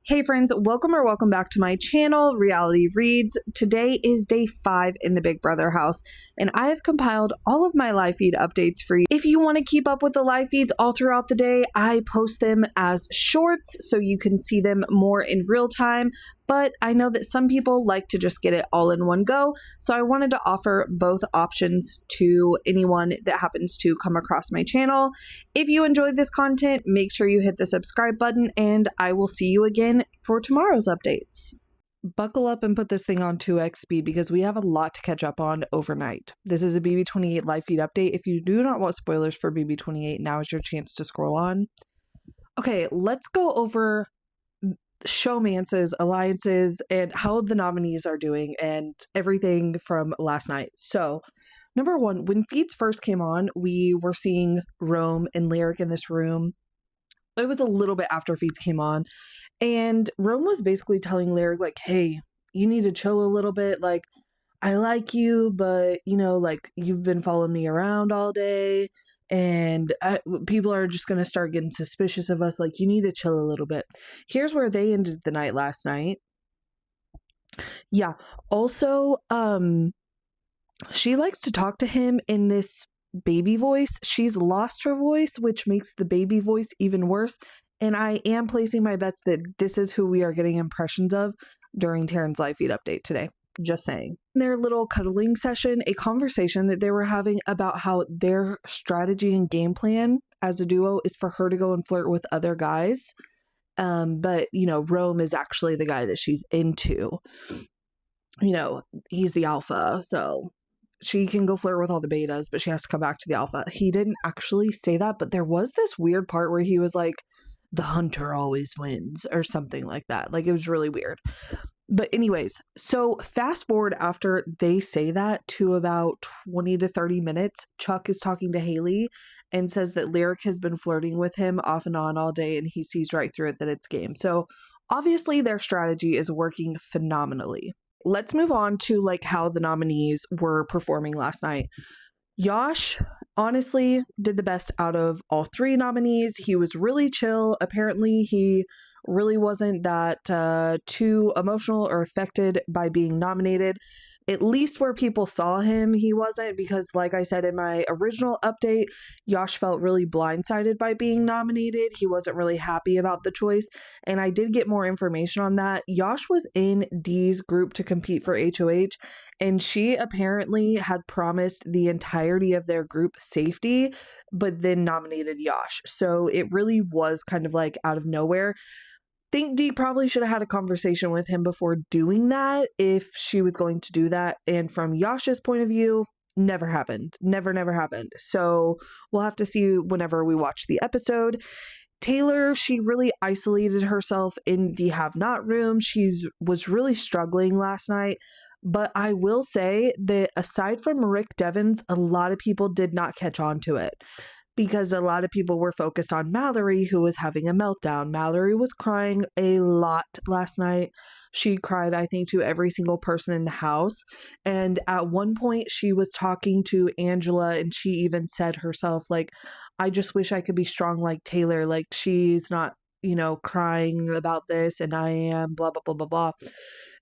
Hey friends, welcome back to my channel, Reality Reads. Today is day 5 in the Big Brother house, and I have compiled all of my live feed updates for you. If you want to keep up with the live feeds all throughout the day, I post them as shorts so you can see them more in real time, but I know that some people like to just get it all in one go, so I wanted to offer both options to anyone that happens to come across my channel. If you enjoyed this content, make sure you hit the subscribe button, and I will see you again for tomorrow's updates. Buckle up and put this thing on 2x speed because we have a lot to catch up on overnight. This is a BB28 live feed update. If you do not want spoilers for BB28, now is your chance to scroll on. Okay, let's go over showmances, alliances, and how the nominees are doing and everything from last night. So, number one, when feeds first came on, we were seeing Rome and Lyric in this room. It was a little bit after feeds came on, and Rome was basically telling Lyric, like, hey, you need to chill a little bit. Like, I like you, but, like, you've been following me around all day, and people are just going to start getting suspicious of us. Like, you need to chill a little bit. Here's where they ended the night last night. Yeah. Also, she likes to talk to him in this baby voice. She's lost her voice, which makes the baby voice even worse. And I am placing my bets that this is who we are getting impressions of during Taryn's live feed update today. Just saying. In their little cuddling session, a conversation that they were having about how their strategy and game plan as a duo is for her to go and flirt with other guys. But, Rome is actually the guy that she's into. He's the alpha, so she can go flirt with all the betas, but she has to come back to the alpha. He didn't actually say that, but there was this weird part where he was like, the hunter always wins, or something like that. Like, it was really weird. But anyways, so fast forward after they say that to about 20 to 30 minutes, Chuck is talking to Haley and says that Lyric has been flirting with him off and on all day, and he sees right through it that it's game. So obviously their strategy is working phenomenally. Let's move on to how the nominees were performing last night. Yash honestly did the best out of all 3 nominees. He was really chill. Apparently he really wasn't that too emotional or affected by being nominated. At least where people saw him, he wasn't, because like I said in my original update, Yash felt really blindsided by being nominated. He wasn't really happy about the choice, and I did get more information on that. Yash was in Dee's group to compete for HOH, and she apparently had promised the entirety of their group safety, but then nominated Yash. So it really was kind of out of nowhere. Think Dee probably should have had a conversation with him before doing that if she was going to do that. And from Yash's point of view, never happened. Never happened. So we'll have to see whenever we watch the episode. Taylor, she really isolated herself in the have not room. Was really struggling last night. But I will say that aside from Rick Devens, a lot of people did not catch on to it, because a lot of people were focused on Mallory, who was having a meltdown. Mallory was crying a lot last night. She cried, I think, to every single person in the house. And at one point, she was talking to Angela, and she even said herself, I just wish I could be strong like Taylor. Like, she's not, crying about this, and I am, blah, blah, blah, blah, blah.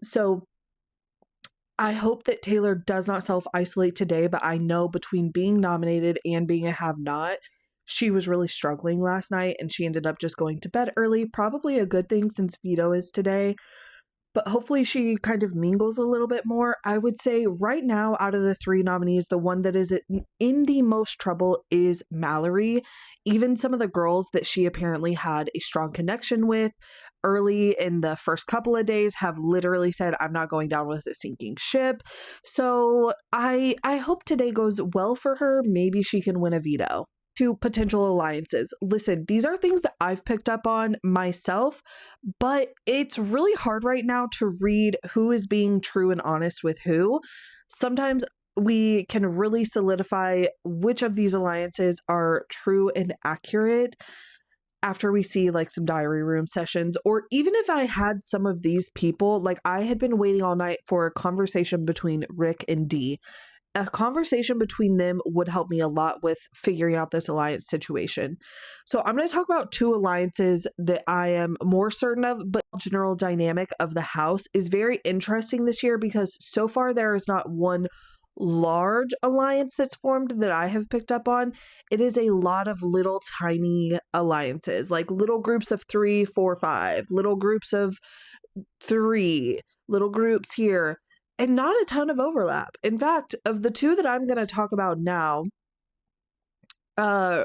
So I hope that Taylor does not self-isolate today, but I know between being nominated and being a have-not, she was really struggling last night, and she ended up just going to bed early. Probably a good thing since Veto is today, but hopefully she kind of mingles a little bit more. I would say right now, out of the 3 nominees, the one that is in the most trouble is Mallory. Even some of the girls that she apparently had a strong connection with early in the first couple of days have literally said, I'm not going down with a sinking ship. So I hope today goes well for her. Maybe she can win a veto. To potential alliances. Listen, these are things that I've picked up on myself, but it's really hard right now to read who is being true and honest with who. Sometimes we can really solidify which of these alliances are true and accurate after we see some diary room sessions, or even if I had some of these people, I had been waiting all night for a conversation between Rick and Dee. a conversation between them would help me a lot with figuring out this alliance situation. So I'm going to talk about two alliances that I am more certain of, but general dynamic of the house is very interesting this year because so far there is not one large alliance that's formed that I have picked up on. It is a lot of little tiny alliances, like little groups of 3, 4, 5, little groups of 3, little groups here, and not a ton of overlap. In fact, of the two that I'm going to talk about now,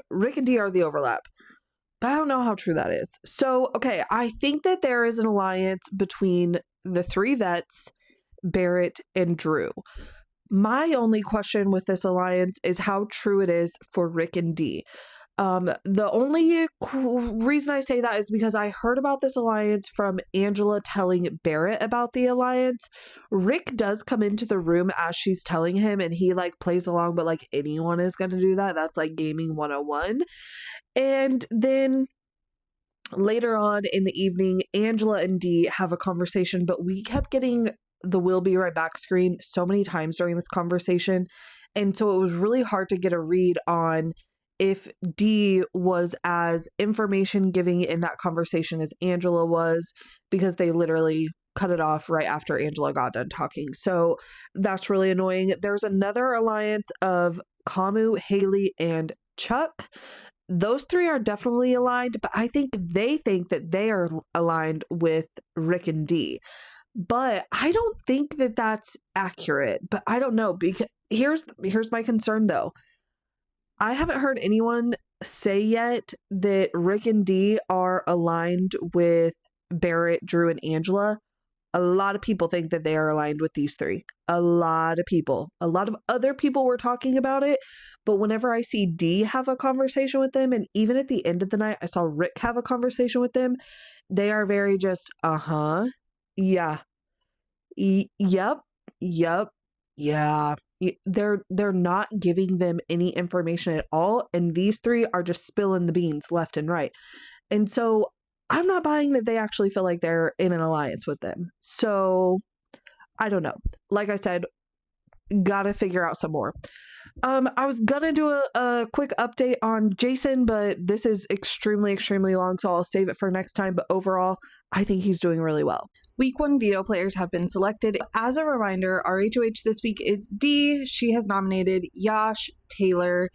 Rick and Dee are the overlap. But I don't know how true that is. So, okay, I think that there is an alliance between the 3 vets, Barrett and Drew. My only question with this alliance is how true it is for Rick and Dee. The only reason I say that is because I heard about this alliance from Angela telling Barrett about the alliance. Rick does come into the room as she's telling him and he like plays along, but like anyone is going to do that. That's like gaming 101. And then later on in the evening, Angela and Dee have a conversation, but we kept getting the "will be right back" screen so many times during this conversation. And so it was really hard to get a read on if Dee was as information giving in that conversation as Angela was, because they literally cut it off right after Angela got done talking. So that's really annoying. There's another alliance of Kamu, Haley, and Chuck. Those 3 are definitely aligned, but I think that they are aligned with Rick and Dee. But I don't think that that's accurate. But I don't know, because here's my concern though. I haven't heard anyone say yet that Rick and Dee are aligned with Barrett, Drew, and Angela. A lot of people think that they are aligned with these 3. A lot of people. A lot of other people were talking about it. But whenever I see Dee have a conversation with them, and even at the end of the night, I saw Rick have a conversation with them, they are very just, yeah, yep, yeah. They're not giving them any information at all. And these 3 are just spilling the beans left and right. And so I'm not buying that they actually feel like they're in an alliance with them. So I don't know. Like I said, gotta figure out some more. I was gonna do a quick update on Jason, but this is extremely long, so I'll save it for next time. But overall, I think he's doing really well. Week 1 veto players have been selected. As a reminder, our HOH this week is Dee. She has nominated Yash, Taylor,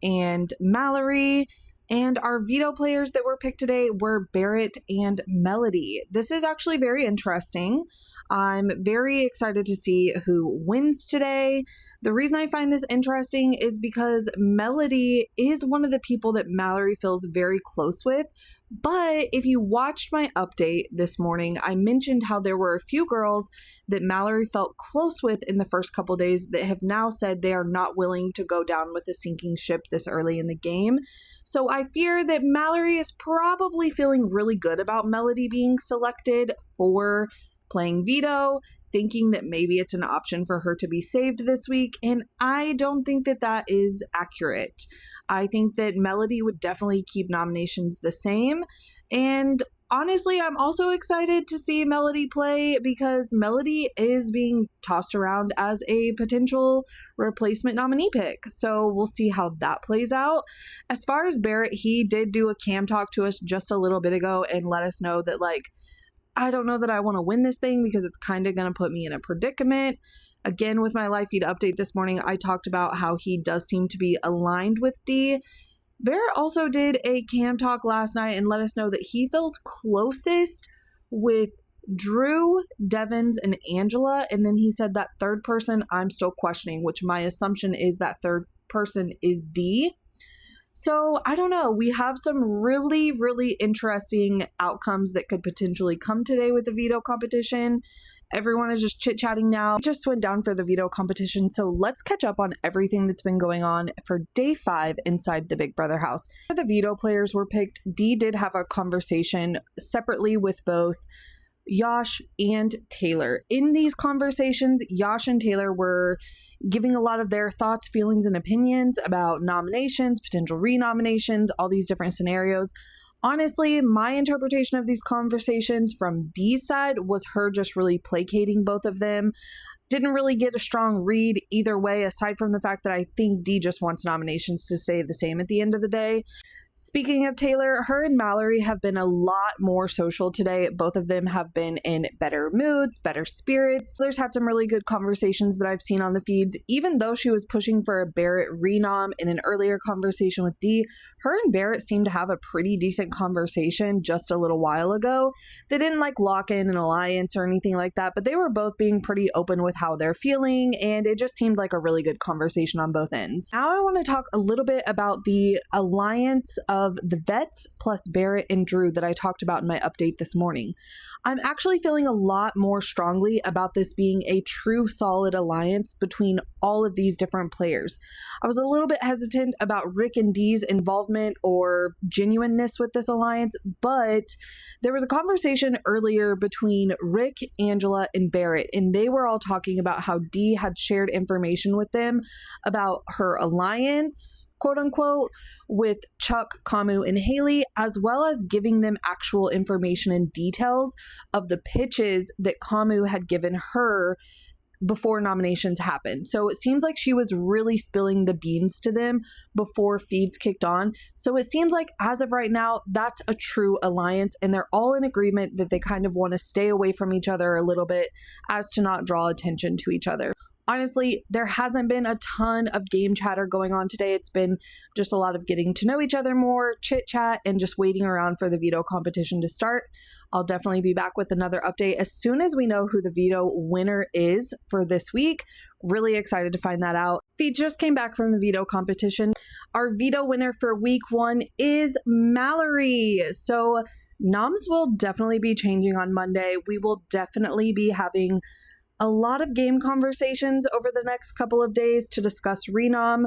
and Mallory. And our veto players that were picked today were Barrett and Melody. This is actually very interesting. I'm very excited to see who wins today. The reason I find this interesting is because Melody is one of the people that Mallory feels very close with. But if you watched my update this morning, I mentioned how there were a few girls that Mallory felt close with in the first couple days that have now said they are not willing to go down with a sinking ship this early in the game. So I fear that Mallory is probably feeling really good about Melody being selected for playing veto, thinking that maybe it's an option for her to be saved this week. And I don't think that that is accurate. I think that Melody would definitely keep nominations the same. And honestly, I'm also excited to see Melody play because Melody is being tossed around as a potential replacement nominee pick. So we'll see how that plays out. As far as Barrett, he did do a cam talk to us just a little bit ago and let us know that, like, I don't know that I want to win this thing because it's kind of going to put me in a predicament. Again, with my live feed update this morning, I talked about how he does seem to be aligned with Dee. Barrett also did a cam talk last night and let us know that he feels closest with Drew, Devins, and Angela. And then he said that third person I'm still questioning, which my assumption is that third person is Dee. So I don't know. We have some really interesting outcomes that could potentially come today with the veto competition. Everyone is just chit-chatting now. It just went down for the veto competition. So let's catch up on everything that's been going on for day 5 inside the Big Brother house. The veto players were picked. Dee did have a conversation separately with both Yash and Taylor. In these conversations, Yash and Taylor were giving a lot of their thoughts, feelings, and opinions about nominations, potential renominations, all these different scenarios. Honestly, my interpretation of these conversations from Dee's side was her just really placating both of them. Didn't really get a strong read either way, aside from the fact that I think Dee just wants nominations to stay the same at the end of the day. Speaking of Taylor, her and Mallory have been a lot more social today. Both of them have been in better moods, better spirits. Taylor's had some really good conversations that I've seen on the feeds. Even though she was pushing for a Barrett renom in an earlier conversation with Dee, her and Barrett seemed to have a pretty decent conversation just a little while ago. They didn't lock in an alliance or anything like that, but they were both being pretty open with how they're feeling, and it just seemed like a really good conversation on both ends. Now I want to talk a little bit about the alliance of the vets plus Barrett and Drew that I talked about in my update this morning. I'm actually feeling a lot more strongly about this being a true solid alliance between all of these different players. I was a little bit hesitant about Rick and Dee's involvement or genuineness with this alliance, but there was a conversation earlier between Rick, Angela, and Barrett, and they were all talking about how Dee had shared information with them about her alliance, quote unquote, with Chuck, Kamu, and Haley, as well as giving them actual information and details of the pitches that Kamu had given her before nominations happened. So it seems like she was really spilling the beans to them before feeds kicked on. So it seems like as of right now, that's a true alliance, and they're all in agreement that they kind of want to stay away from each other a little bit as to not draw attention to each other. Honestly, there hasn't been a ton of game chatter going on today. It's been just a lot of getting to know each other more, chit chat, and just waiting around for the veto competition to start. I'll definitely be back with another update as soon as we know who the veto winner is for this week. Really excited to find that out. Feed just came back from the veto competition. Our veto winner for week 1 is Mallory. So noms will definitely be changing on Monday. We will definitely be having a lot of game conversations over the next couple of days to discuss renom.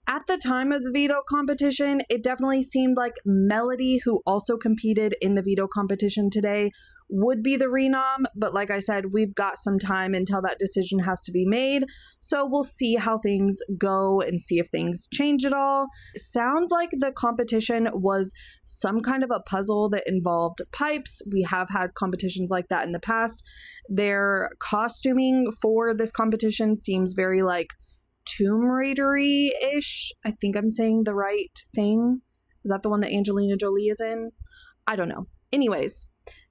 At the time of the veto competition, it definitely seemed like Melody, who also competed in the veto competition today, would be the renom, but like I said, we've got some time until that decision has to be made, so we'll see how things go and see if things change at all. Sounds like the competition was some kind of a puzzle that involved pipes. We have had competitions like that in the past. Their costuming for this competition seems very Tomb Raider-y-ish. I think I'm saying the right thing. Is that the one that Angelina Jolie is in? I don't know. Anyways,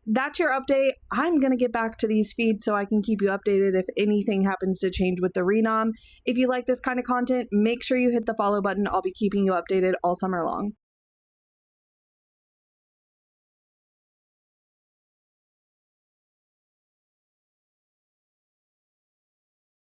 that's your update. I'm going to get back to these feeds so I can keep you updated if anything happens to change with the renom. If you like this kind of content, make sure you hit the follow button. I'll be keeping you updated all summer long.